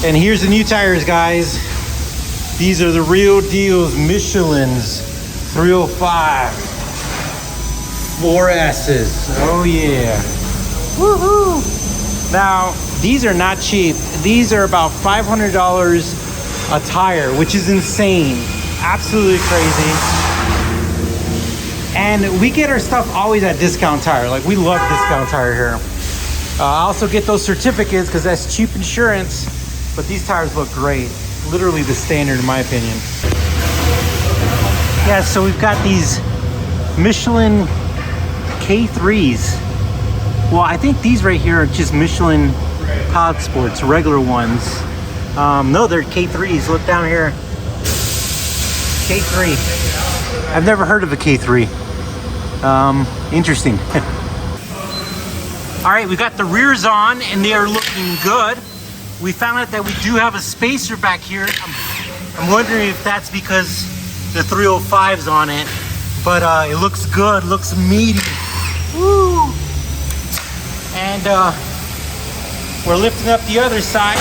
And here's the new tires, guys. These are the real deals, Michelin's 305 4S's. Oh yeah. Woohoo! Now, these are not cheap. These are about $500 a tire, which is insane. Absolutely crazy. And we get our stuff always at Discount Tire. Like, we love Discount Tire here. I also get those certificates because that's cheap insurance. But these tires look great. Literally the standard in my opinion. Yeah, so we've got these Michelin K3s. Well, I think these right here are just Michelin Pilot Sports, regular ones. No, they're K3s. Look down here. K3. I've never heard of a K3. Interesting. All right, we got the rears on and they are looking good. We found out that we do have a spacer back here. I'm wondering if that's because the 305's on it, but it looks good, looks meaty. Woo! And we're lifting up the other side.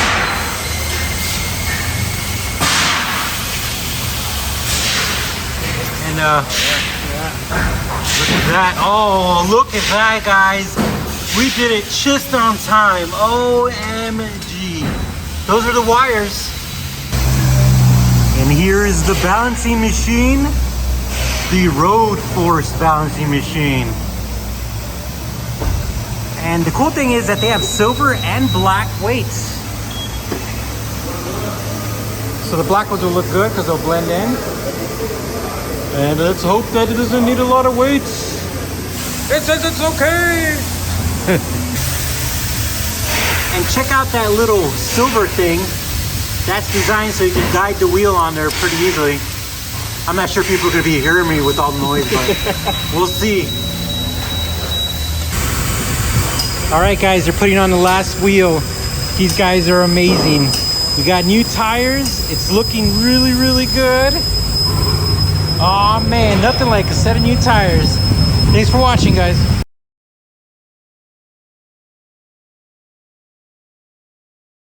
And look at that. Oh, look at that, guys. We did it just on time. OMG. Those are the wires. And here is the balancing machine. The road force balancing machine. And the cool thing is that they have silver and black weights. So the black ones will look good because they'll blend in. And let's hope that it doesn't need a lot of weights. It says it's okay. And check out that little silver thing. That's designed so you can guide the wheel on there pretty easily. I'm not sure people are going to be hearing me with all the noise, but we'll see. All right, guys, they're putting on the last wheel. These guys are amazing. We got new tires. It's looking really, really good. Oh man, nothing like a set of new tires. Thanks for watching, guys.